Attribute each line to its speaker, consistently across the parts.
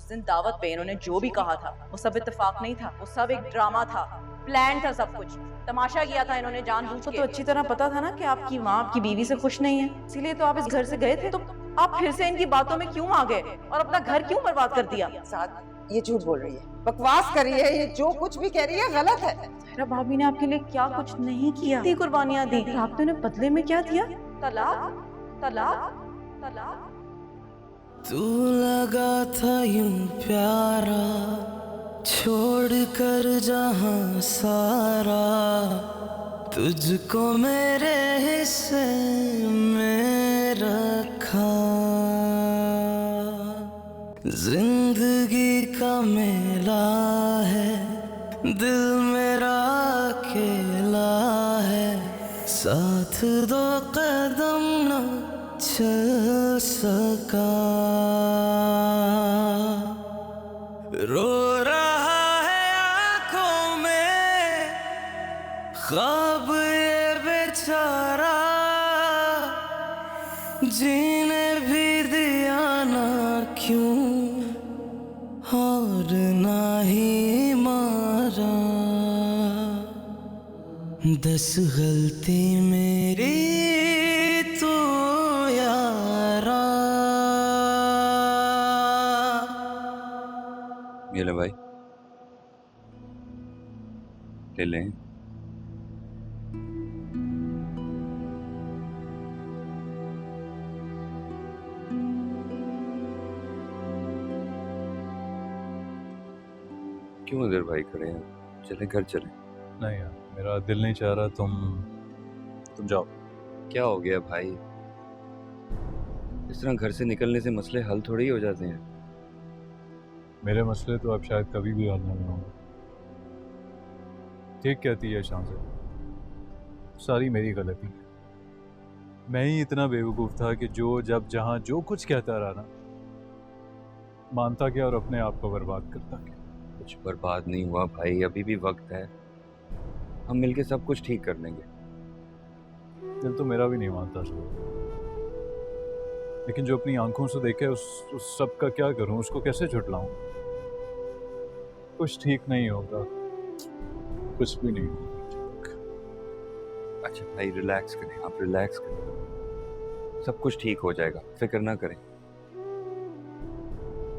Speaker 1: उस दिन दावत पे इन्होंने जो भी कहा था वो सब इत्तेफाक नहीं था, वो सब एक ड्रामा था, प्लान था, सब कुछ तमाशा किया था इन्होंने जानबूझ के। तो अच्छी तरह पता था ना कि आपकी माँ आपकी बीवी से खुश नहीं है, इसीलिए तो आप इस घर से गए थे। तो आप फिर से इनकी बातों में क्यों आ गए और अपना घर क्यों बर्बाद कर दिया?
Speaker 2: साथ ये झूठ बोल रही है, बकवास कर रही है, ये जो कुछ भी कह रही है गलत है।
Speaker 1: ज़हरा भाभी ने आपके लिए क्या कुछ नहीं किया, इतनी कुर्बानियां दी, आपने उन्हें बदले में क्या दिया? तलाक, तलाक, तलाक।
Speaker 3: तू लगा था यूं प्यारा, छोड़ कर जहां सारा, तुझको मेरे हिस्से में रखा। जिंदगी का मेला है, दिल मेरा अकेला है, साथ दो कदम न चल सका। रो रहा है आंखों में ख्वाब ये बेचारा, जीने भी दिया ना क्यों और ना ही मारा। 10 गलती मेरी तू यारा।
Speaker 4: ये ले भाई, ले लें। क्यों उधर भाई खड़े हैं? चले घर चले।
Speaker 5: नहीं यार, मेरा दिल नहीं चाह रहा, तुम जाओ।
Speaker 4: क्या हो गया भाई? इस तरह घर से निकलने से मसले हल थोड़ी हो जाते हैं।
Speaker 5: मेरे मसले तो अब शायद कभी भी हल नहीं होंगे। ठीक कहती है शान से, सारी मेरी गलती है। मैं ही इतना बेवकूफ़ था कि जब जहां जो कुछ कहता रहा ना, मानता गया और अपने आप को बर्बाद करता गया।
Speaker 4: कुछ बर्बाद नहीं हुआ भाई, अभी भी वक्त है, हम मिलके सब कुछ ठीक कर लेंगे।
Speaker 5: दिल तो मेरा भी नहीं मानता शुरू, लेकिन जो अपनी आंखों से देखे उस सब का क्या करूं, उसको कैसे झुटलाऊं? कुछ ठीक नहीं होगा, कुछ भी नहीं होगा।
Speaker 4: अच्छा भाई रिलैक्स करें, आप रिलैक्स करें, सब कुछ ठीक हो जाएगा, फिक्र ना करें।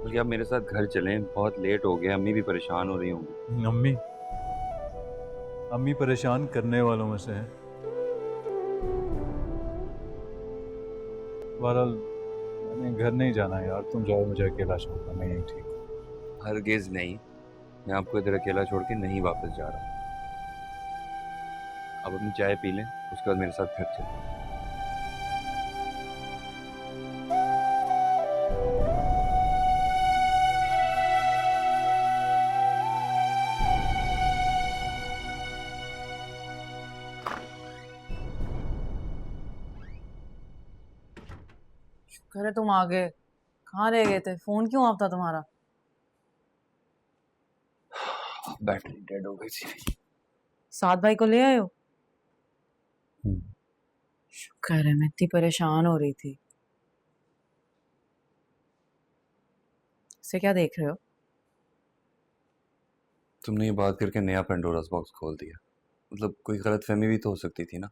Speaker 4: बल्कि आप मेरे साथ घर चलें, बहुत लेट हो गया, अम्मी भी परेशान हो रही होंगी।
Speaker 5: अम्मी परेशान करने वालों में से है। बहरहाल मैंने घर नहीं जाना यार, तुम जाओ, मुझे अकेला छोड़ना, मैं यहीं ठीक हूँ।
Speaker 4: हरगिज़ नहीं, मैं आपको इधर अकेला छोड़ के नहीं वापस जा रहा। आप अपनी चाय पी लें, उसके बाद मेरे साथ घर चलें।
Speaker 1: अरे तुम आ गए, कहाँ रह गए थे? फोन क्यों ऑफ था तुम्हारा?
Speaker 4: बैटरी डेड हो गई थी।
Speaker 1: साथ भाई को ले आए हो? शुक्र है, मैं इतनी परेशान हो रही थी। इसे क्या देख रहे हो?
Speaker 4: तुमने ये बात करके नया पेंडोरास बॉक्स खोल दिया। मतलब कोई गलतफहमी भी तो हो सकती थी ना।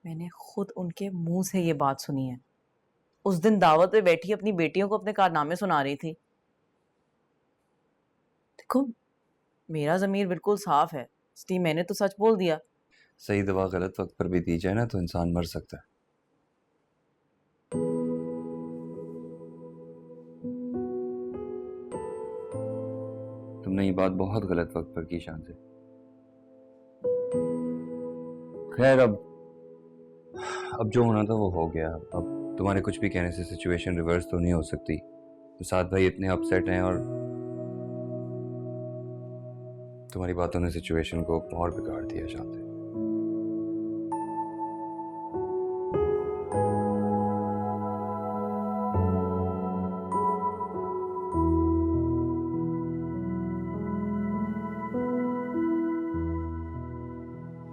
Speaker 1: मैंने खुद उनके मुंह से ये बात सुनी है। उस दिन दावत पे बैठी अपनी बेटियों को अपने कारनामे सुना रही थी। देखो, मेरा ज़मीर बिल्कुल साफ है, इसलिए मैंने तो सच बोल दिया।
Speaker 4: सही दवा गलत वक्त पर भी दी जाए ना तो इंसान मर सकता है। तुमने ये बात बहुत गलत वक्त पर की शान से। खैर अब जो होना था वो हो गया। अब तुम्हारे कुछ भी कहने से सिचुएशन रिवर्स तो नहीं हो सकती। तो साथ भाई इतने अपसेट हैं और तुम्हारी बातों ने सिचुएशन को और बिगाड़ दिया शान से।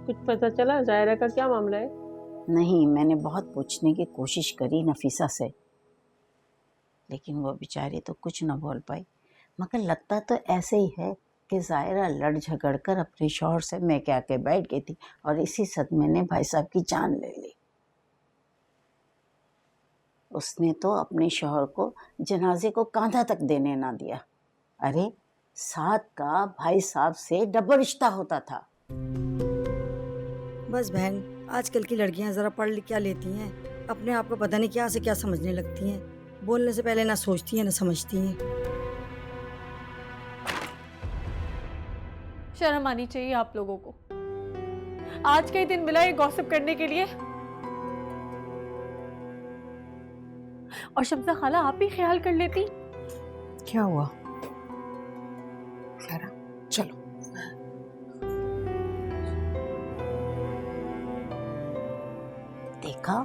Speaker 6: कुछ पता चला जायरा का क्या मामला है?
Speaker 7: नहीं, मैंने बहुत पूछने की कोशिश करी नफीसा से, लेकिन वो बेचारी तो कुछ न बोल पाई। मगर लगता तो ऐसे ही है कि ज़ायरा लड़ झगड़ कर अपने शौहर से मैं क्या के बैठ गई थी और इसी सदमे ने भाई साहब की जान ले ली। उसने तो अपने शौहर को जनाजे को कांधा तक देने ना दिया। अरे साद का भाई साहब से डबल रिश्ता होता था।
Speaker 8: बस बहन, आजकल की लड़कियां ज़रा पढ़ लिख क्या लेती हैं, अपने आप को पता नहीं क्या से क्या समझने लगती हैं। बोलने से पहले ना सोचती हैं ना समझती हैं।
Speaker 6: शर्म आनी चाहिए आप लोगों को। आज का ही दिन मिला ये गॉसिप करने के लिए। और शम्सा खाला आप ही ख्याल कर लेती।
Speaker 2: क्या हुआ? ज़ायरा चलो।
Speaker 7: देखा,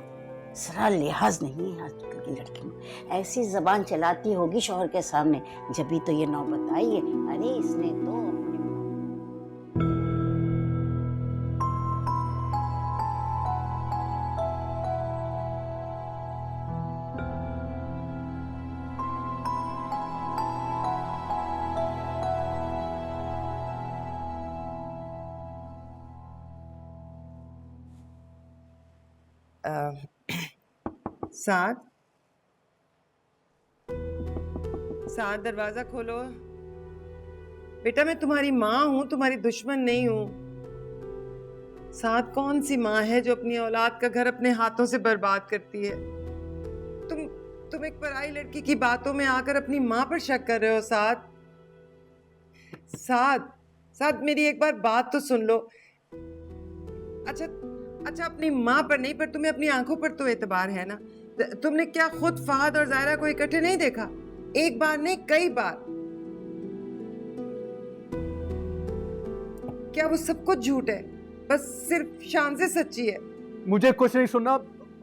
Speaker 7: जरा लिहाज नहीं है आजकल की लड़की में। ऐसी जबान चलाती होगी शौहर के सामने, जब तो ये नौबत आई है। अरे इसने तो
Speaker 2: साद, साद दरवाजा खोलो। बेटा मैं तुम्हारी माँ हूँ, तुम्हारी दुश्मन नहीं हूँ। साद कौन सी माँ है जो अपनी औलाद का घर अपने हाथों से बर्बाद करती है? तुम एक पराई लड़की की बातों में आकर अपनी माँ पर शक कर रहे हो साद। साद, साद मेरी एक बार बात तो सुन लो। अच्छा अपनी माँ पर नहीं, पर तुम्हें अपनी आंखों पर तो एतबार है ना। तुमने क्या खुद फहद और ज़ायरा को इकट्ठे नहीं देखा? एक बार नहीं कई बार। क्या वो सब कुछ झूठ है, बस सिर्फ शान से सच्ची है?
Speaker 5: मुझे कुछ नहीं सुनना,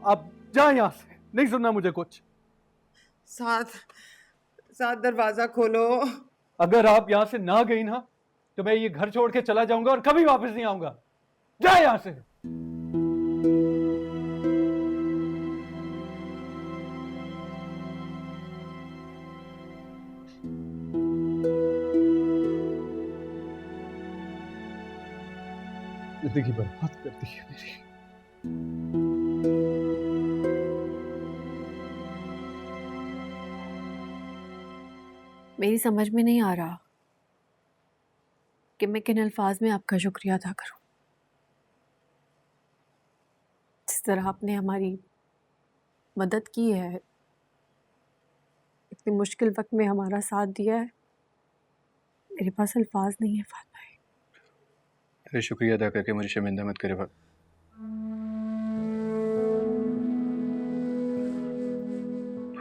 Speaker 5: आप जाए यहाँ से, नहीं सुनना मुझे कुछ।
Speaker 2: साथ दरवाजा खोलो।
Speaker 5: अगर आप यहाँ से ना गई ना तो मैं ये घर छोड़ के चला जाऊंगा और कभी वापस नहीं आऊंगा। जाए यहाँ से। जिंदगी बर्बाद कर दी है मेरी।
Speaker 6: मेरी समझ में नहीं आ रहा कि मैं किन अल्फाज में आपका शुक्रिया अदा करूं। जिस तरह आपने हमारी मदद की है, इतनी मुश्किल वक्त में हमारा साथ दिया है, मेरे पास अल्फाज नहीं है फात भाई।
Speaker 9: अरे शुक्रिया अदा करके मुझे शर्मिंदा मत करे।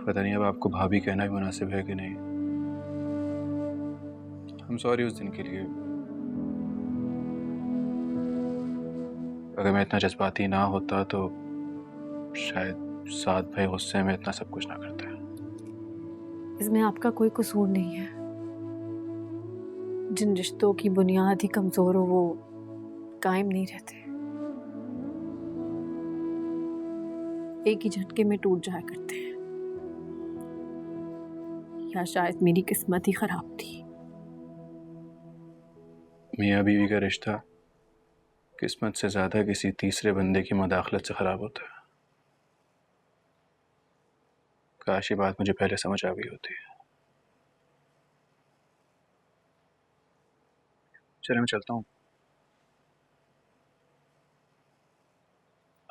Speaker 9: पता नहीं अब आपको भाभी कहना भी मुनासिब है कि नहीं। हम सॉरी उस दिन के लिए। अगर मैं इतना जज्बाती ना होता तो शायद साद भाई गुस्से में इतना सब कुछ ना करता है।
Speaker 6: इसमें आपका कोई कसूर नहीं है। जिन रिश्तों की बुनियाद ही कमजोर हो वो कायम नहीं रहते, एक ही झटके में टूट जाया करते हैं। या शायद मेरी किस्मत ही खराब थी।
Speaker 9: मियाँ बीवी का रिश्ता किस्मत से ज्यादा किसी तीसरे बंदे की मदाखलत से खराब होता है। काश ये बात मुझे पहले समझ आ गई होती। चलिए मैं चलता हूँ।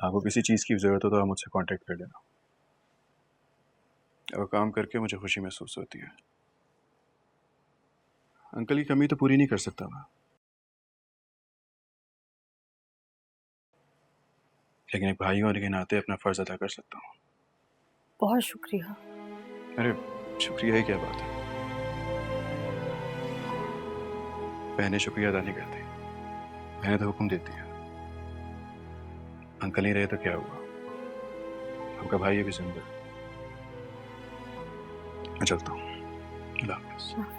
Speaker 9: आपको किसी चीज़ की ज़रूरत हो तो आप मुझसे कांटेक्ट कर लेना। अब काम करके मुझे खुशी महसूस होती है। अंकल की कमी तो पूरी नहीं कर सकता मैं, लेकिन एक भाई होने के नाते अपना फ़र्ज़ अदा कर सकता हूँ।
Speaker 6: बहुत शुक्रिया।
Speaker 9: अरे शुक्रिया ही क्या बात है। बहनें शुक्रिया अदा नहीं करती, बहनें तो हुक्म देती है। अंकल नहीं रहे तो क्या हुआ, आपका भाई भी जिंदा है। मैं चलता हूँ। अल्लाह हाफ़िज़।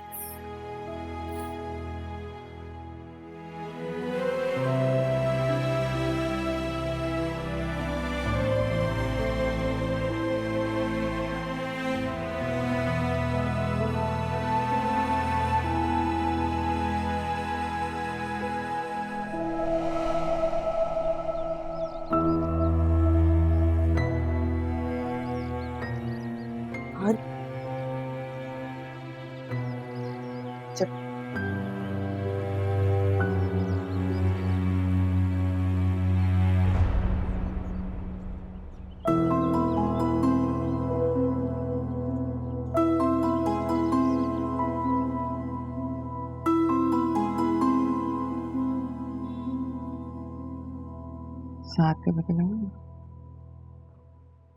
Speaker 2: साथ के बदले में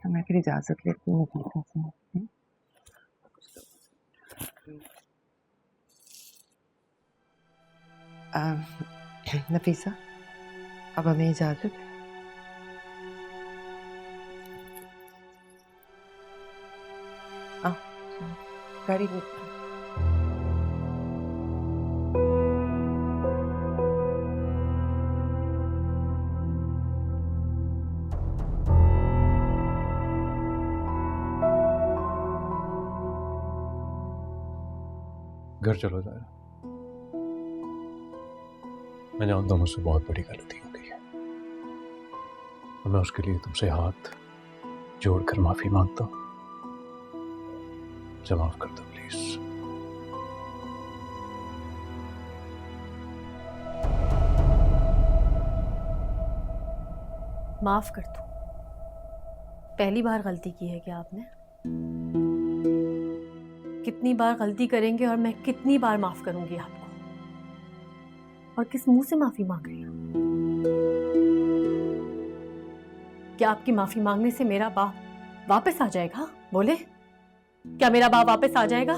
Speaker 2: मैं फिर इजाजत लेती हूँ नफीसा से। नफीसा, अब हमें इजाजत है। गाड़ी लेते हैं।
Speaker 5: घर चलो ज़ायरा। मैं जानता हूँ मुझसे बहुत बड़ी गलती हो गई है और मैं उसके लिए तुमसे हाथ जोड़कर माफी मांगता हूँ। मुझे माफ कर दो प्लीज।
Speaker 6: माफ कर दो। पहली बार गलती की है क्या आपने? कितनी बार गलती करेंगे और मैं कितनी बार माफ करूंगी आपको? और किस मुंह से माफी मांग रही हूं? क्या आपकी माफी मांगने से मेरा बाप वापस आ जाएगा? बोले, क्या मेरा बाप वापस आ जाएगा?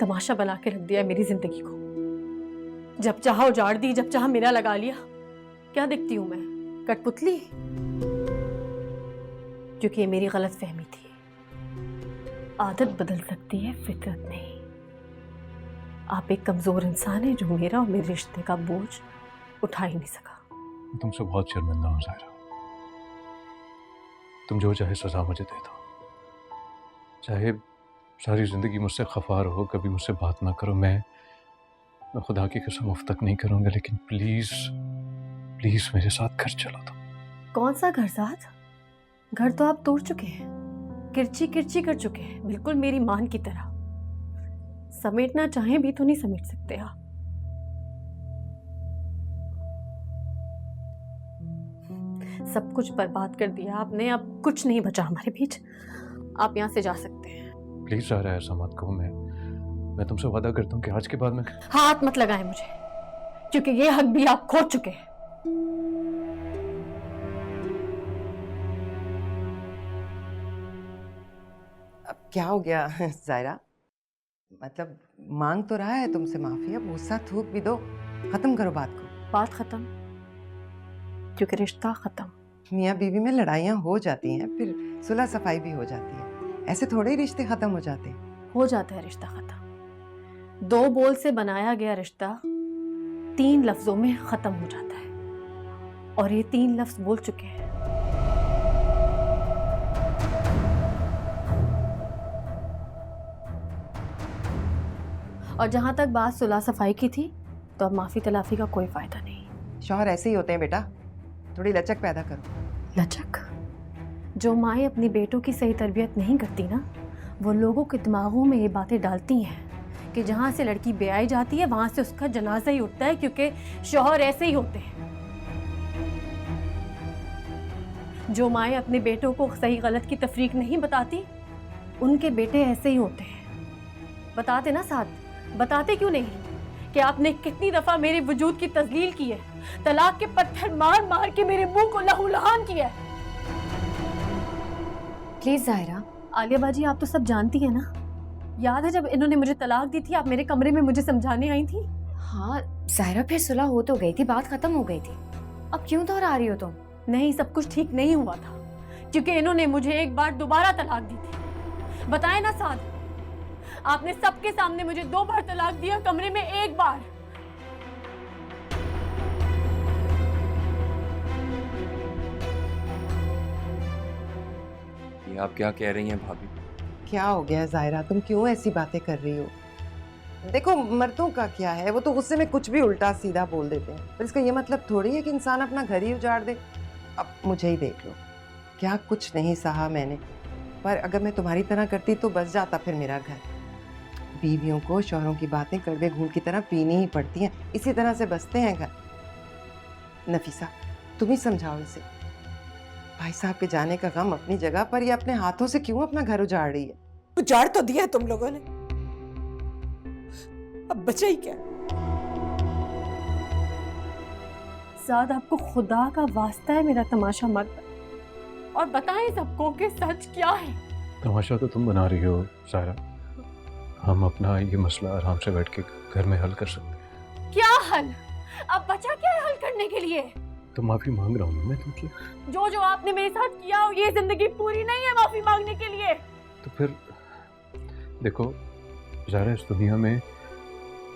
Speaker 6: तमाशा बना के रख दिया मेरी जिंदगी को। जब चाहा उजाड़ दी, जब चाहा मेरा लगा लिया। क्या दिखती हूं मैं? कठपुतली? क्योंकि ये मेरी गलत फहमी थी। आदत बदल सकती है, फितरत नहीं। आप एक कमजोर इंसान है जो मेरा और मेरे रिश्ते का बोझ उठा ही नहीं सका।
Speaker 5: तुमसे बहुत शर्मिंदा हूं ज़ायरा। तुम जो चाहे सजा मुझे दे दो, चाहे सारी जिंदगी मुझसे खफा रहो, कभी मुझसे बात ना करो। मैं खुदा की कसम उफ तक नहीं करूंगा, लेकिन प्लीज प्लीज मेरे साथ घर चलो। तुम
Speaker 6: कौन सा घर साथ? घर तो आप तोड़ चुके हैं, किरची किरची कर चुके हैं, बिल्कुल मेरी मान की तरह। समेटना चाहें भी तो नहीं समेट सकते आप। सब कुछ बर्बाद कर दिया आपने, अब कुछ नहीं बचा हमारे बीच। आप यहाँ से जा सकते हैं।
Speaker 5: प्लीज ज़ायरा ऐसा मत कहो। मैं तुमसे वादा करता हूँ कि आज के बाद मैं
Speaker 6: हाथ मत लगाएं मुझे, क्योंकि ये हक भी आप खो चुके हैं।
Speaker 2: अब क्या हो गया ज़ायरा? मतलब मांग तो रहा है तुमसे माफी, अब गुस्सा थूक भी दो, खत्म करो बात को।
Speaker 6: बात खत्म, क्योंकि रिश्ता खत्म।
Speaker 2: मियाँ बीवी में लड़ाइयाँ हो जाती हैं, फिर सुलह सफाई भी हो जाती है। ऐसे थोड़े ही रिश्ते खत्म हो जाते हैं।
Speaker 6: हो जाता है रिश्ता खत्म। 2 बोल से बनाया गया रिश्ता 3 लफ्जों में खत्म हो जाता है, और ये 3 लफ्ज बोल चुके हैं। और जहां तक बात सुलह सफाई की थी, तो अब माफी तलाफी का कोई फायदा नहीं।
Speaker 2: शौहर ऐसे ही होते हैं बेटा, थोड़ी लचक पैदा करो।
Speaker 6: लचक? जो माएँ अपनी बेटों की सही तरबियत नहीं करती ना, वो लोगों के दिमागों में ये बातें डालती हैं कि जहाँ से लड़की ब्याई जाती है वहाँ से उसका जनाजा ही उठता है, क्योंकि शौहर ऐसे ही होते हैं। जो माएँ अपने बेटों को सही गलत की तफरीक नहीं बताती, उनके बेटे ऐसे ही होते हैं। बताते ना साथ, बताते क्यों नहीं कि आपने कितनी दफ़ा मेरे वजूद की तजलील की है, तलाक के पत्थर मार मार के मेरे मुंह को लहूलुहान किया है।
Speaker 10: प्लीज ज़ायरा।
Speaker 6: आलिया बाजी, आप तो सब जानती है ना। याद है जब इन्होंने मुझे तलाक दी थी, आप मेरे कमरे में मुझे समझाने आई थी।
Speaker 10: हाँ ज़ायरा, फिर सुलह हो तो गई थी, बात खत्म हो गई थी। अब क्यों दोहरा रही हो तुम?
Speaker 6: नहीं, सब कुछ ठीक नहीं हुआ था, क्योंकि इन्होंने मुझे एक बार दोबारा तलाक दी थी। बताए ना साथ, आपने सबके सामने मुझे 2 बार तलाक दिया, कमरे में 1 बार।
Speaker 4: ये आप क्या कह रही हैं भाभी?
Speaker 2: क्या हो गया ज़ायरा, तुम क्यों ऐसी बातें कर रही हो? देखो मर्दों का क्या है, वो तो गुस्से में कुछ भी उल्टा सीधा बोल देते हैं, पर इसका ये मतलब थोड़ी है कि इंसान अपना घर ही उजाड़ दे। अब मुझे ही देख लो, क्या कुछ नहीं सहा मैंने, पर अगर मैं तुम्हारी तरह करती तो बस जाता फिर मेरा घर। बीवियों को शौहरों की बातें कड़वे घूंट की तरह पीनी ही पड़ती हैं, इसी तरह से बसते हैं घर। नफीसा, तुम ही समझाओ इसे। भाई साहब के जाने का गम अपनी जगह पर, ये अपने हाथों से क्यों अपना घर उजाड़ रही है?
Speaker 11: उजाड़ तो दिया है तुम लोगों ने, अब बचा ही क्या?
Speaker 6: साथ आपको खुदा का वास्ता है मेरा तमाशा मत और बताएं सबको कि सच क्या है।
Speaker 9: तमाशा तो तुम बना रही हो सायरा। हम अपना ये मसला आराम से बैठ के घर में हल कर सकते हैं।
Speaker 6: क्या हल? अब बचा क्या है हल करने के लिए?
Speaker 9: तो माफी मांग रहा हूँ मैं तुमसे।
Speaker 6: जो जो आपने मेरे साथ किया ये जिंदगी पूरी नहीं है माफी मांगने के लिए।
Speaker 9: तो फिर देखो ज़ाहिरा, इस दुनिया में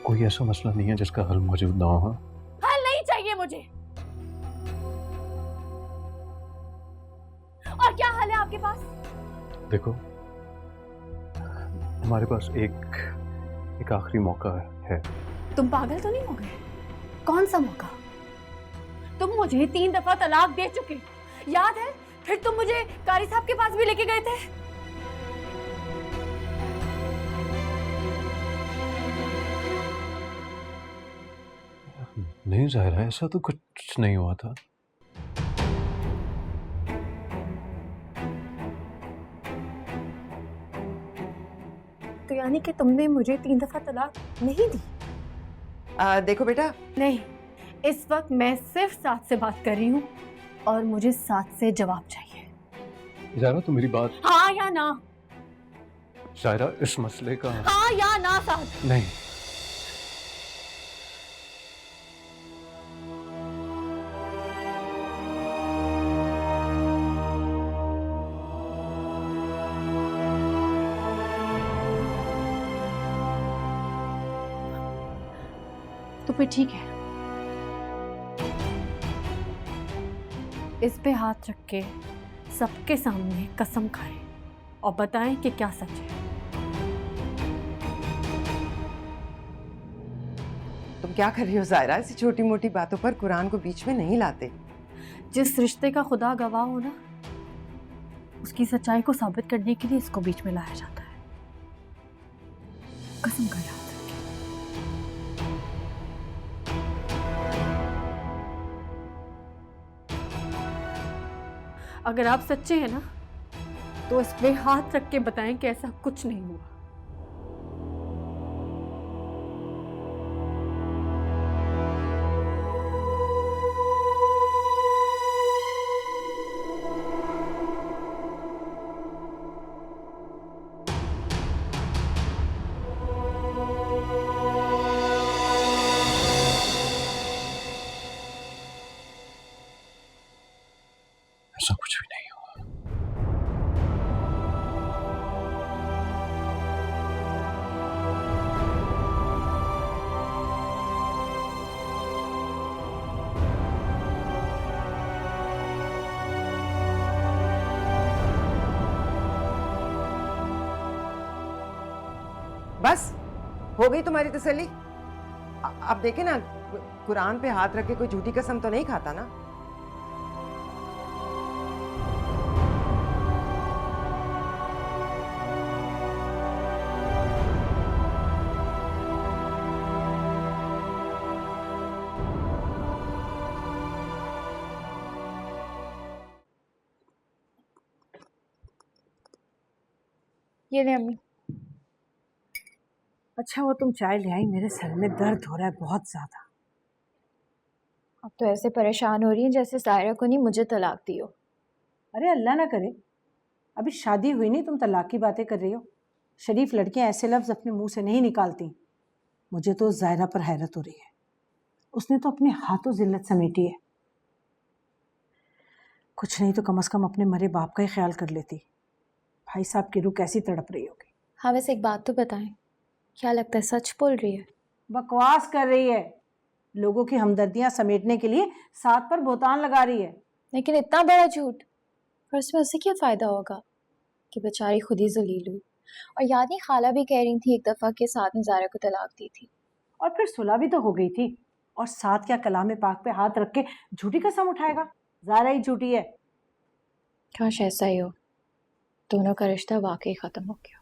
Speaker 9: कोई ऐसा मसला नहीं है जिसका हल मौजूद ना हो।
Speaker 6: हल नहीं चाहिए मुझे। और क्या हल है आपके पास?
Speaker 9: देखो हमारे पास एक आखिरी मौका है।
Speaker 6: तुम पागल तो नहीं हो गए? कौन सा मौका? तुम मुझे 3 दफा तलाक दे चुके, याद है? फिर तुम मुझे कारी साहब के पास भी लेके गए थे।
Speaker 9: नहीं ज़ाहिरा, ऐसा तो कुछ नहीं हुआ था।
Speaker 6: तो यानी कि तुमने मुझे 3 दफा तलाक नहीं दी?
Speaker 2: देखो बेटा,
Speaker 6: नहीं, इस वक्त मैं सिर्फ साथ से बात कर रही हूँ और मुझे साथ से जवाब चाहिए।
Speaker 9: ज़ाहिरा तो मेरी बात।
Speaker 6: हाँ या ना?
Speaker 9: ज़ाहिरा इस मसले का
Speaker 6: हाँ या ना साथ?
Speaker 9: नहीं।
Speaker 6: तो फिर ठीक है, इस पे हाथ रख के सबके सामने कसम खाएं और बताएं कि क्या सच है।
Speaker 2: तुम क्या कर रही हो ज़ाहिरा? ऐसी छोटी मोटी बातों पर कुरान को बीच में नहीं लाते।
Speaker 6: जिस रिश्ते का खुदा गवाह हो ना, उसकी सच्चाई को साबित करने के लिए इसको बीच में लाया जाता है। कसम का याद रखें। अगर आप सच्चे हैं ना, तो इस पे हाथ रख के बताएं कि ऐसा कुछ नहीं हुआ।
Speaker 9: ऐसा कुछ भी नहीं हुआ।
Speaker 2: बस हो गई तुम्हारी तसल्ली? अब देखे ना, कुरान पे हाथ रख के कोई झूठी कसम तो नहीं खाता ना?
Speaker 10: ये ले अम्मी।
Speaker 8: अच्छा वो तुम चाय ले आई, मेरे सर में दर्द हो रहा है बहुत ज़्यादा।
Speaker 10: अब तो ऐसे परेशान हो रही हैं जैसे सायरा को नहीं मुझे तलाक दी हो।
Speaker 8: अरे अल्लाह ना करे, अभी शादी हुई नहीं, तुम तलाक की बातें कर रही हो। शरीफ लड़कियां ऐसे लफ्ज़ अपने मुंह से नहीं निकालती। मुझे तो ज़ायरा पर हैरत हो रही है, उसने तो अपने हाथों जिल्लत समेटी है। कुछ नहीं तो कम से कम अपने मरे बाप का ही ख्याल कर लेती। भाई साहब की रूह कैसी तड़प रही होगी।
Speaker 10: हाँ वैसे एक बात तो बताएं, क्या लगता है सच बोल रही है?
Speaker 8: बकवास कर रही है, लोगों की हमदर्दियां समेटने के लिए साथ पर बोतान लगा रही है।
Speaker 10: लेकिन इतना बड़ा झूठ, पर उसमें उससे क्या फ़ायदा होगा कि बेचारी खुद ही जलील हुई। और याद नहीं खाला भी कह रही थी एक दफ़ा के साथ में ज़ारा को तलाक दी थी।
Speaker 8: और फिर सुलह भी तो हो गई थी। और साथ क्या कलाम पाक पे हाथ रख के झूठी कसम उठाएगा? ज़ारा ही झूठी है।
Speaker 10: काश ऐसा ही हो, दोनों का रिश्ता वाकई ख़त्म हो गया।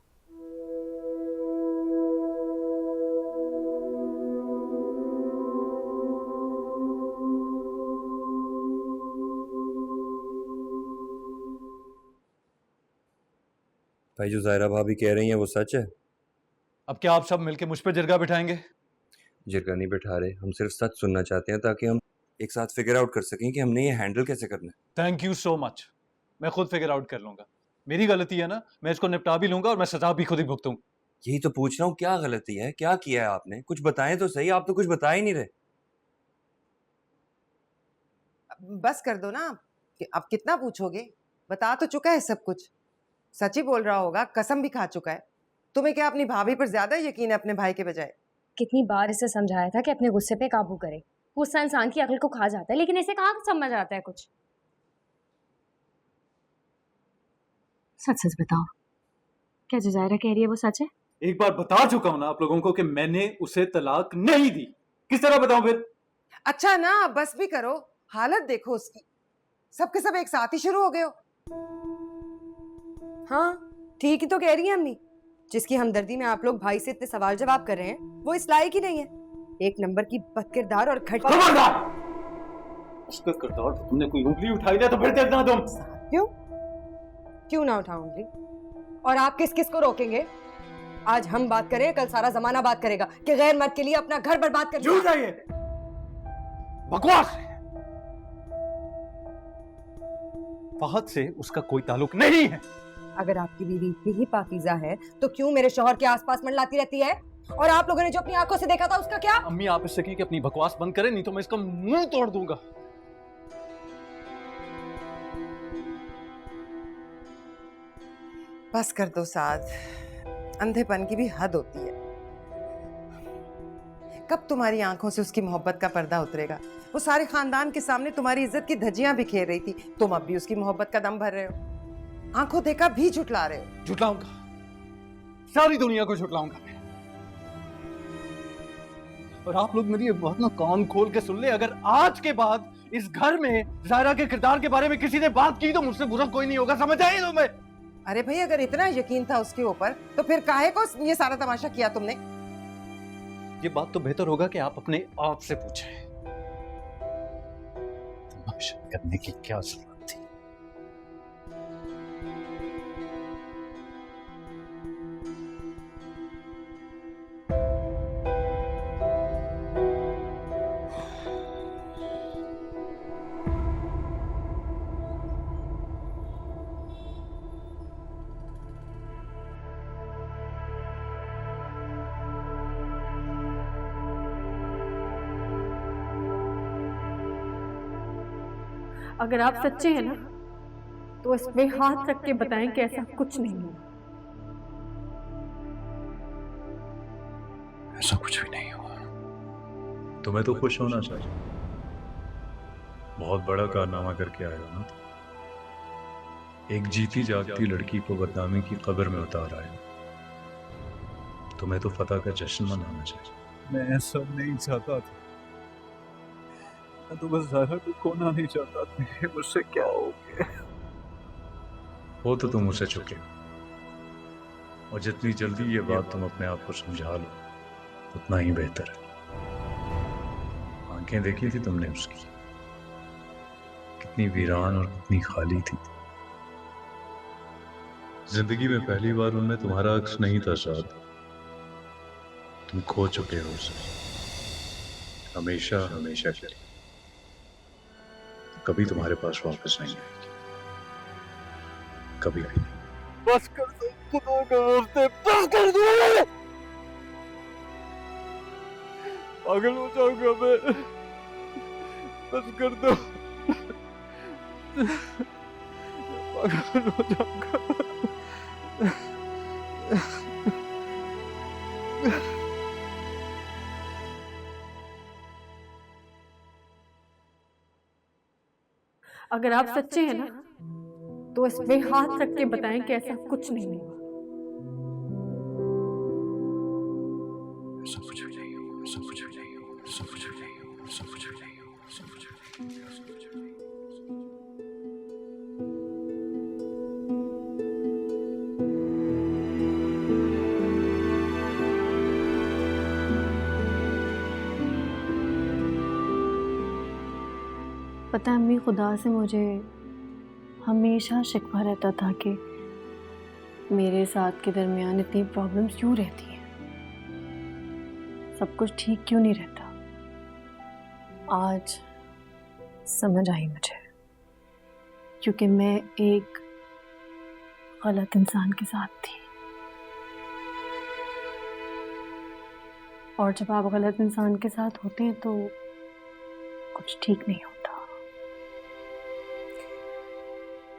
Speaker 4: भाई जो ज़ायरा भाभी कह रही हैं वो सच है?
Speaker 5: अब क्या आप सब मिलके मुझ पे जिरगा बिठाएंगे?
Speaker 4: जिरगा नहीं बैठा रहे, हम सिर्फ सच सुनना चाहते हैं ताकि हम एक साथ फिगर आउट कर सकें कि हमने ये हैंडल कैसे करना है।
Speaker 5: थैंक यू सो मच, मैं खुद फिगर आउट कर लूंगा। मेरी गलती है ना, मैं इसको निपटा भी लूंगा और मैं सजा भी खुद ही भुगतूंगा।
Speaker 4: यही तो पूछ रहा हूँ, क्या गलती है, क्या किया है आपने? कुछ बताएं तो सही, आप तो कुछ बता ही नहीं रहे।
Speaker 2: बस कर दो ना, अब कितना पूछोगे? बता तो चुका है सब कुछ, सच ही बोल रहा होगा, कसम भी खा चुका है। तुम्हें क्या अपनी भाभी पर ज्यादा यकीन है अपने भाई के बजाय?
Speaker 10: कितनी बार इसे समझाया था कि अपने गुस्से पे काबू करे। गुस्सा इंसान की अकल को खा जाता है, लेकिन इसे कहाँ समझ आता है कुछ। सच सच बताओ, क्या जो जायरा कह रही है वो सच है?
Speaker 5: एक बार बता चुका हूं ना आप लोगों को कि मैंने उसे तलाक नहीं दी। किस तरह बताऊं फिर?
Speaker 2: अच्छा ना, बस भी करो, हालत देखो उसकी, सबके सब एक साथ ही शुरू हो गए हो।
Speaker 11: हाँ ठीक ही तो कह रही है अम्मी, जिसकी हमदर्दी में आप लोग भाई से इतने सवाल जवाब कर रहे हैं वो इस लायक ही नहीं है। एक नंबर की बदकिरदार और घट।
Speaker 5: खबरदार! उसका किरदार तो तुमने कोई उंगली उठाई ना तो फिर देखना तुम।
Speaker 11: क्यों क्यों ना उठाऊं उंगली? और आप किस किस को रोकेंगे? आज हम बात करें, कल सारा जमाना बात करेगा कि गैर मर्द के लिए अपना घर बर्बाद कर।
Speaker 5: झूठ है ये, बकवास है। फहद से उसका कोई ताल्लुक नहीं है।
Speaker 11: अगर आपकी बीवी इतनी ही पाकीज़ा है तो क्यों मेरे शौहर के आसपास मंडलाती रहती है? और आप लोगों ने जो अपनी आंखों से देखा था उसका क्या?
Speaker 5: अम्मी आप इससे कहिए कि अपनी बकवास बंद करें, नहीं तो मैं इसका मुंह तोड़ दूंगा।
Speaker 2: बस कर दो साथ, अंधेपन की भी हद होती है। कब तुम्हारी आंखों से उसकी मोहब्बत का पर्दा उतरेगा? वो सारे खानदान के सामने तुम्हारी इज्जत की धज्जियां बिखेर रही थी, तुम अब भी उसकी मोहब्बत का दम भर रहे हो, आंखों देखा भी झुटला रहे हो।
Speaker 5: झुटलाऊंगा, सारी दुनिया को झुटलाऊंगा मैं। और आप लोग मेरी एक बात ना कान खोल के सुन ले, अगर आज के बाद इस घर में जायरा के किरदार के बारे में किसी ने बात की तो मुझसे बुरा कोई नहीं होगा, समझ आई तुम्हें?
Speaker 2: अरे भाई, अगर इतना यकीन था उसके ऊपर तो फिर काहे को ये सारा तमाशा किया तुमने?
Speaker 5: ये बात तो बेहतर होगा कि आप अपने आप से पूछें, तमाशा करने की क्या जरूरत थी?
Speaker 6: अगर आप सच्चे हैं ना तो इसमें हाथ रख के बताएं कि ऐसा कुछ नहीं हुआ।
Speaker 9: ऐसा कुछ भी नहीं हुआ। तुम्हें तो खुश होना चाहिए, बहुत बड़ा कारनामा करके आए हो ना। एक जीती जागती लड़की को बदनामी की कब्र में उतार आए हो। तुम्हें तो फतह का जश्न मनाना चाहिए।
Speaker 5: मैं ऐसा नहीं चाहता था, मैं तो बस जायरा को खोना नहीं चाहता था। मुझसे क्या हो गया?
Speaker 9: हो तो तुम उसे चुके, और जितनी जल्दी ये बात तुम अपने आप को समझा लो उतना ही बेहतर है। आंखें देखी थी तुमने उसकी, कितनी वीरान और कितनी खाली थी। जिंदगी में पहली बार उनमें तुम्हारा अक्स नहीं था शायद। तुम खो चुके हो उसे हमेशा हमेशा के लिए। कभी तुम्हारे पास वापस नहीं आएगी, कभी भी।
Speaker 5: बस कर दो, खुदा का वास्ते बस कर दो। पागल हो जाऊंगा मैं, बस कर दो। पागल हो जाऊंगा।
Speaker 6: अगर आप सच्चे हैं ना तो इसमें हाथ रख के बताएं कि ऐसा कुछ नहीं हुआ।
Speaker 9: ऐसा कुछ भी नहीं हुआ, ऐसा कुछ भी नहीं हुआ, ऐसा कुछ भी नहीं हुआ, ऐसा कुछ भी नहीं हुआ, ऐसा कुछ भी नहीं हुआ, ऐसा कुछ भी नहीं हुआ।
Speaker 6: पता है अम्मी, खुदा से मुझे हमेशा शिकवा रहता था कि मेरे साथ के दरमियान इतनी प्रॉब्लम्स क्यों रहती हैं, सब कुछ ठीक क्यों नहीं रहता। आज समझ आई मुझे, क्योंकि मैं एक गलत इंसान के साथ थी। और जब आप गलत इंसान के साथ होते हैं तो कुछ ठीक नहीं होता।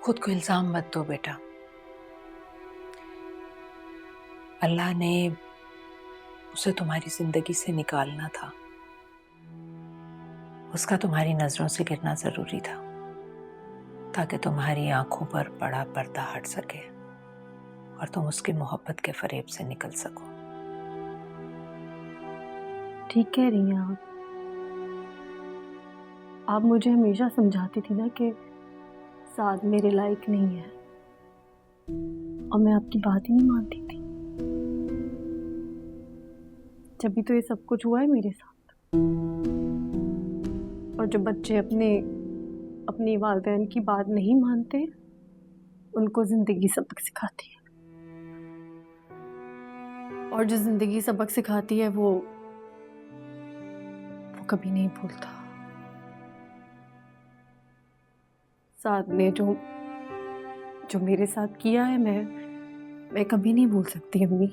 Speaker 12: खुद को इल्जाम मत दो बेटा। अल्लाह ने उसे तुम्हारी जिंदगी से निकालना था, उसका तुम्हारी नजरों से गिरना जरूरी था ताकि तुम्हारी आंखों पर बड़ा पर्दा हट सके और तुम उसकी मोहब्बत के फरेब से निकल सको।
Speaker 6: ठीक कह रही हैं आप मुझे हमेशा समझाती थी ना कि साद मेरे लायक नहीं है, और मैं आपकी बात ही नहीं मानती थी। जब भी तो ये सब कुछ हुआ है मेरे साथ। और जो बच्चे अपनी वालिदैन की बात नहीं मानते, उनको जिंदगी सबक सिखाती है, और जो जिंदगी सबक सिखाती है वो कभी नहीं भूलता। साथ ने जो मेरे साथ किया है, मैं कभी नहीं भूल सकती अम्मी।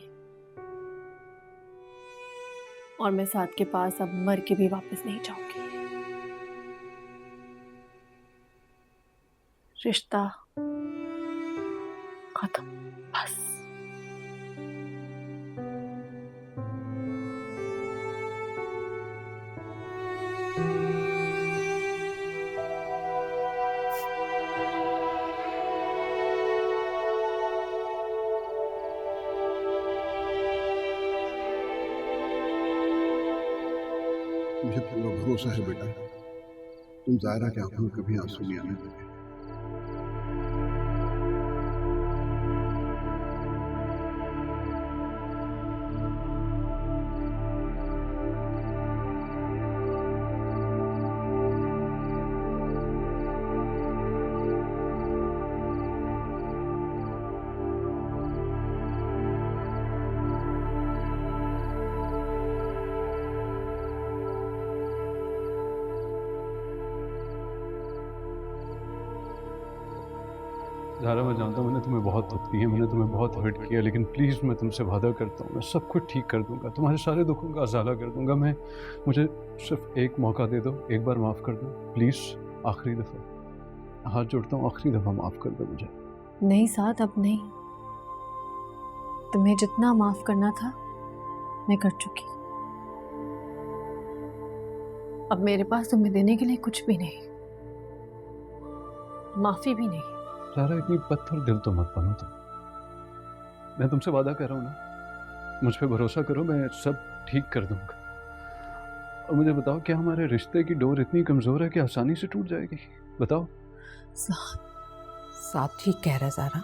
Speaker 6: और मैं साथ के पास अब मर के भी वापस नहीं जाऊंगी। रिश्ता खत्म, बस।
Speaker 13: मुझे पूरा भरोसा है बेटा, तुम ज़ायरा के आंखों में कभी आंसू नहीं आने देंगे।
Speaker 5: ज़ारा, मैं जानता हूँ मैंने तुम्हें बहुत दुख दिए, मैंने तुम्हें बहुत हर्ट किया, लेकिन प्लीज़ मैं तुमसे वादा करता हूँ मैं सब कुछ ठीक कर दूँगा, तुम्हारे सारे दुखों का अज़ाला कर दूँगा। मुझे सिर्फ एक मौका दे दो, एक बार माफ़ कर दो प्लीज़, आखिरी दफ़ा हाथ जोड़ता हूँ, आखिरी दफ़ा माफ़ कर दो मुझे।
Speaker 6: नहीं साथ, अब नहीं। तुम्हें जितना माफ करना था मैं कर चुकी। अब मेरे पास तुम्हें देने के लिए कुछ भी नहीं, माफी भी नहीं।
Speaker 5: ज़ारा, इतनी पत्थर दिल तो मत बनो तुम। मैं तुमसे वादा कर रहा हूँ ना, मुझ पे भरोसा करो, मैं सब ठीक कर दूंगा। और मुझे बताओ, क्या हमारे रिश्ते की डोर इतनी कमज़ोर है कि आसानी से टूट जाएगी? बताओ।
Speaker 12: साथ ठीक कह रहा है ज़ारा,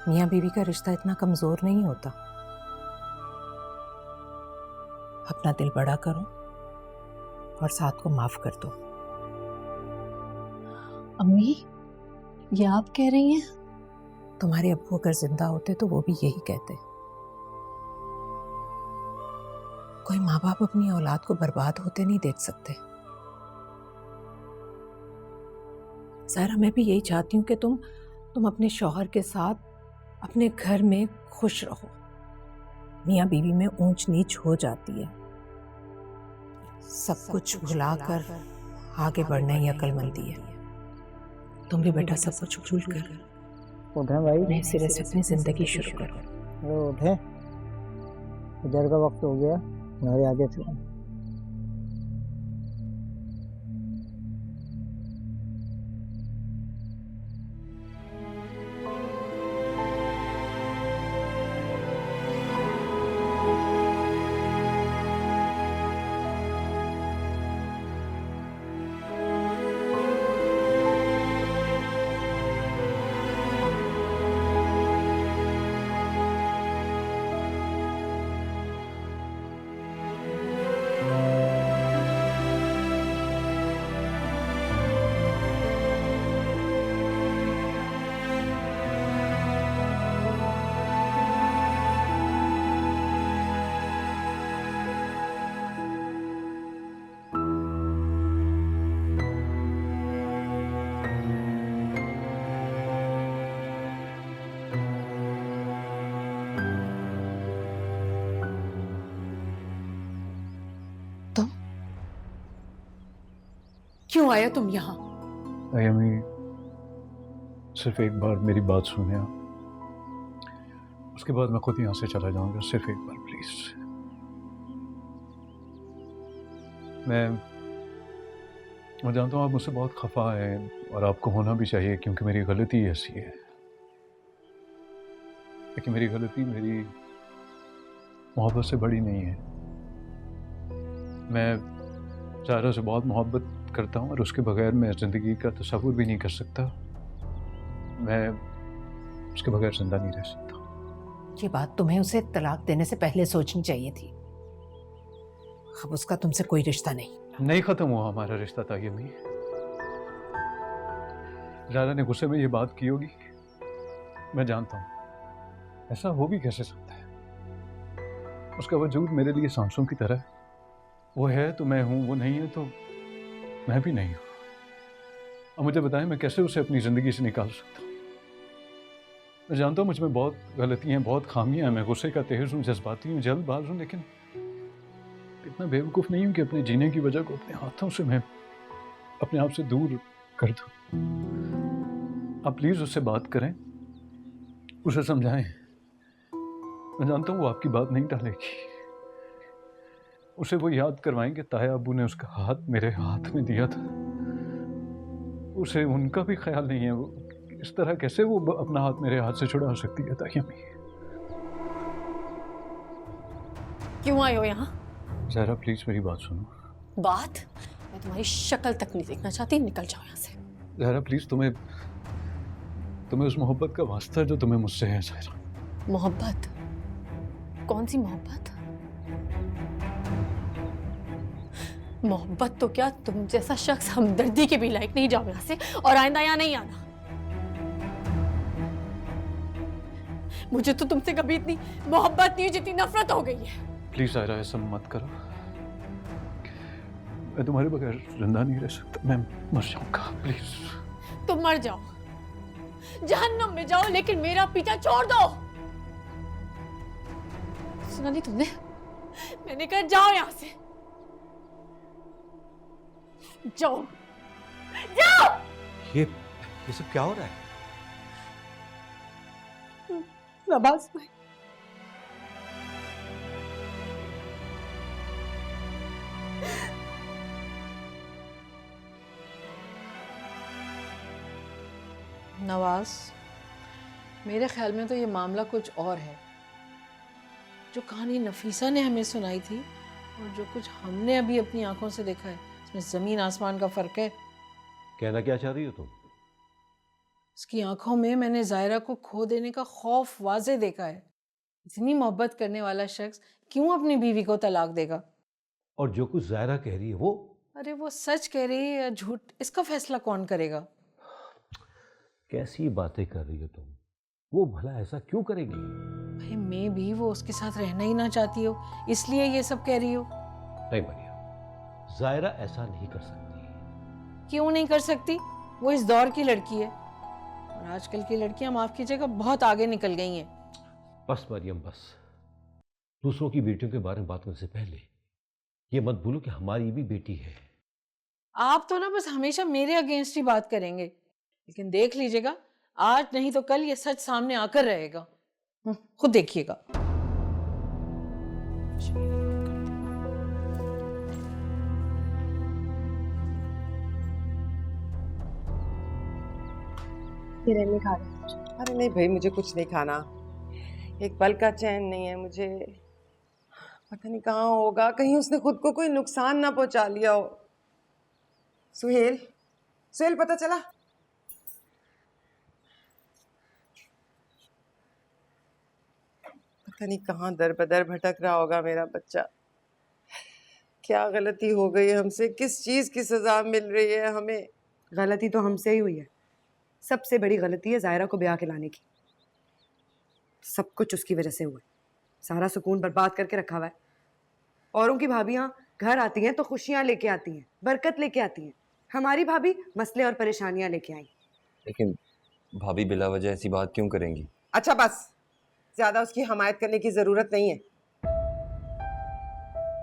Speaker 12: मियाँ बीवी का रिश्ता इतना कमज़ोर नहीं होता। अपना दिल बड़ा करो और साथ को माफ़ कर दो।
Speaker 6: अम्मी, ये आप कह रही हैं?
Speaker 12: तुम्हारे अब्बू अगर जिंदा होते तो वो भी यही कहते। कोई माँ बाप अपनी औलाद को बर्बाद होते नहीं देख सकते। ज़ारा, मैं भी यही चाहती हूँ कि तुम अपने शौहर के साथ अपने घर में खुश रहो। मियाँ बीवी में ऊंच नीच हो जाती है, सब कुछ भुलाकर आगे बढ़ना ही अक्लमंदी है। तुम भी बेटा सब कुछ भूल कर
Speaker 14: उठे भाई,
Speaker 12: नए सिरे से अपनी जिंदगी शुरू करो।
Speaker 14: अरे उठे, इधर का वक्त हो गया, हमारे आगे चलो।
Speaker 12: क्यों आया तुम यहाँ?
Speaker 5: अयमी, सिर्फ एक बार मेरी बात सुने आप, उसके बाद मैं खुद यहाँ से चला जाऊंगा। सिर्फ एक बार प्लीज। मैं जानता हूँ आप मुझसे बहुत खफा हैं और आपको होना भी चाहिए, क्योंकि मेरी गलती ऐसी है। लेकिन मेरी गलती मेरी मोहब्बत से बड़ी नहीं है। मैं ज़ायरा से बहुत मोहब्बत करता हूँ और उसके बगैर मैं ज़िंदगी का तसव्वुर भी नहीं कर सकता। मैं उसके बगैर जिंदा नहीं रह सकता।
Speaker 12: ये बात तुम्हें उसे तलाक देने से पहले सोचनी चाहिए थी। अब उसका तुमसे कोई रिश्ता नहीं
Speaker 5: खत्म हुआ हमारा रिश्ता था। ये नहीं, ज़ायरा ने गुस्से में ये बात की होगी, मैं जानता हूँ। ऐसा हो भी कैसे सकता है? उसका वजूद मेरे लिए सांसों की तरह है। वो है तो मैं हूँ, वो नहीं है तो मैं भी नहीं हूँ। अब मुझे बताएं, मैं कैसे उसे अपनी ज़िंदगी से निकाल सकता हूँ? मैं जानता हूँ मुझ में बहुत गलतियाँ हैं, बहुत खामियाँ हैं। मैं गुस्से का तेज हूँ, जज्बाती हूँ, जल्दबाज हूँ, लेकिन इतना बेवकूफ़ नहीं हूँ कि अपने जीने की वजह को अपने हाथों से मैं अपने आप से दूर कर दूँ। आप प्लीज़ उससे बात करें, उसे समझाएं। मैं जानता हूँ वो आपकी बात नहीं टालेगी। उसे वो याद करवाएं कि ताया अबू ने उसका हाथ मेरे हाथ में दिया था। उसे उनका भी ख्याल नहीं है। वो इस तरह कैसे वो अपना हाथ मेरे हाथ से छुड़ा सकती है? ताया अम्मी,
Speaker 6: क्यों आए हो यहाँ?
Speaker 5: ज़ायरा प्लीज मेरी बात सुनो।
Speaker 6: बात? मैं तुम्हारी शक्ल तक नहीं देखना चाहती, निकल जाओ यहाँ से।
Speaker 5: ज़ायरा प्लीज, तुम्हें उस मोहब्बत का वास्ता है जो तुम्हें मुझसे है। ज़ायरा,
Speaker 6: मोहब्बत? कौन सी मोहब्बत? मोहब्बत तो क्या तुम जैसा शख्स हमदर्दी के भी लायक नहीं। जाओ यहाँ से और आइंदा यहाँ नहीं आना। मुझे तो तुमसे कभी इतनी मोहब्बत नहीं, जितनी नफरत हो गई है।
Speaker 5: प्लीज ज़ायरा ऐसा मत करो। मैं तुम्हारे बगैर जिंदा नहीं रह सकता। मैं मर जाऊंगा। प्लीज
Speaker 6: तुम मर जाओ, जहन्नम में जाओ, लेकिन मेरा पीछा छोड़ दो। सुना नहीं तुमने? मैंने कहा जाओ यहाँ से, जाओ जाओ।
Speaker 15: ये सब क्या हो रहा है?
Speaker 8: नवाज भाई,
Speaker 16: नवाज, मेरे ख्याल में तो ये मामला कुछ और है। जो कहानी नफीसा ने हमें सुनाई थी और जो कुछ हमने अभी अपनी आंखों से देखा है, इसमें ज़मीन आसमान का फ़र्क है।
Speaker 15: कहना क्या चाह रही हो तुम?
Speaker 16: उसकी आंखों में मैंने ज़ायरा को खो देने का खौफ वाज़े देखा है। इतनी मोहब्बत करने वाला शख्स क्यों अपनी बीवी को तलाक देगा?
Speaker 15: और जो कुछ ज़ायरा कह रही है वो?
Speaker 16: अरे वो सच कह रही है या झूठ, इसका फैसला कौन करेगा?
Speaker 15: कैसी बातें कर रही हो तुम? वो भला ऐसा क्यों करेगी?
Speaker 16: भाई मैं भी वो उसके साथ रहना ही ना चाहती हो, इसलिए ये सब कह रही हो।
Speaker 15: नहीं मरियम, ज़ायरा ऐसा नहीं कर सकती।
Speaker 16: क्यों नहीं कर सकती? वो इस दौर की लड़की है और आजकल की लड़कियां माफ कीजिएगा बहुत आगे निकल गई हैं।
Speaker 15: बस मरियम बस, दूसरों की बेटियों के बारे में बात करने से पहले ये मत भूलो कि हमारी भी बेटी है।
Speaker 16: आप तो ना बस हमेशा मेरे अगेंस्ट ही बात करेंगे, लेकिन देख लीजिएगा आज नहीं तो कल ये सच सामने आकर रहेगा। खुद देखिएगा।
Speaker 2: खा अरे नहीं भाई, मुझे कुछ नहीं खाना। एक पल का चैन नहीं है मुझे। पता नहीं कहाँ होगा, कहीं उसने खुद को कोई नुकसान ना पहुंचा लिया हो। सुहेल, सुहेल पता चला? पता नहीं कहाँ दर बदर भटक रहा होगा मेरा बच्चा। क्या गलती हो गई हमसे? किस चीज़ की सजा मिल रही है हमें?
Speaker 11: गलती तो हमसे ही हुई है। सबसे बड़ी गलती है ज़ायरा को ब्याह के लाने की। सब कुछ उसकी वजह से हुआ है। सारा सुकून बर्बाद करके रखा हुआ है। औरों की भाभियाँ घर आती हैं तो खुशियाँ लेके आती हैं, बरकत लेके आती हैं। हमारी भाभी मसले और परेशानियाँ लेके आई।
Speaker 4: लेकिन भाभी बिला वजह ऐसी बात क्यों करेंगी?
Speaker 2: अच्छा बस, ज्यादा उसकी हमायत करने की जरूरत नहीं है।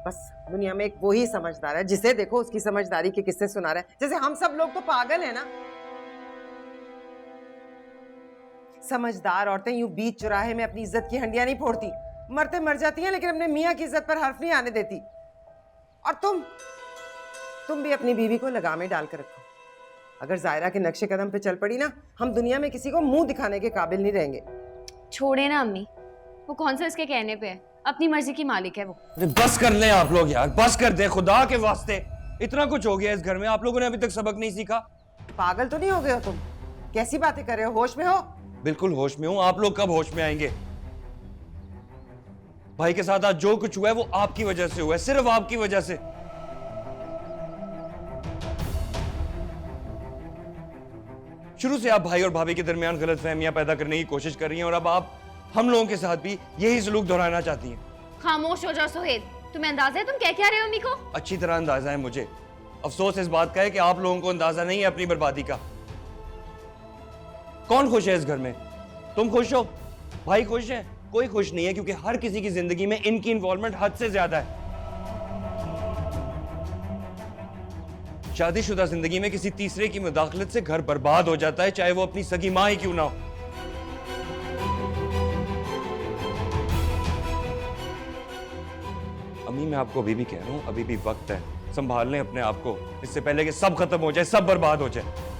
Speaker 2: बस दुनिया में एक वो ही समझदार है, जिसे देखो उसकी समझदारी के किस्से सुना रहा है, जैसे हम सब लोग तो पागल हैं ना। समझदार औरतें यूं बीच चौराहे में अपनी इज्जत की हंडियां नहीं फोड़ती, मरते मर जाती हैं लेकिन अपने मियाँ की इज्जत पर हर्फ नहीं आने देती। और तुम भी अपनी बीवी को लगाम में डाल कर रखो। अगर जायरा के नक्शे कदम पे चल पड़ी ना, हम दुनिया में किसी को मुंह दिखाने के काबिल नहीं रहेंगे।
Speaker 17: छोड़े ना अम्मी, वो कौन सा इसके कहने पे है, अपनी मर्जी की मालिक है वो।
Speaker 4: अरे बस कर ले आप लोग यार, बस कर दे खुदा के वास्ते। इतना कुछ हो गया इस घर में, आप लोगों ने अभी तक सबक नहीं सीखा।
Speaker 2: पागल तो नहीं हो गए हो तुम? कैसी बातें कर रहे हो? होश में हो?
Speaker 4: बिल्कुल होश में हूं। आप लोग कब होश में आएंगे? भाई के साथ आज जो कुछ हुआ है वो आपकी वजह से हुआ है, सिर्फ आपकी वजह से। शुरू से आप भाई और भाभी के दरमियान गलतफहमियां पैदा करने की कोशिश कर रही हैं और अब आप हम लोगों के साथ भी यही सलूक दोहराना चाहती हैं।
Speaker 17: खामोश हो जाओ सोहेल, तुम्हें अंदाजा है तुम क्या रहे हो अम्मी को?
Speaker 4: अच्छी तरह अंदाजा है मुझे। अफसोस इस बात का है कि आप लोगों को अंदाजा नहीं है अपनी बर्बादी का। कौन खुश है इस घर में? तुम खुश हो? भाई खुश है? कोई खुश नहीं है, क्योंकि हर किसी की जिंदगी में इनकी इन्वॉल्वमेंट हद से ज्यादा है। शादीशुदा जिंदगी में किसी तीसरे की मुदाखलत से घर बर्बाद हो जाता है, चाहे वो अपनी सगी मां ही क्यों ना हो। अम्मी मैं आपको अभी भी कह रहा हूं, अभी भी वक्त है, संभाल लें अपने आप को, इससे पहले कि सब खत्म हो जाए, सब बर्बाद हो जाए।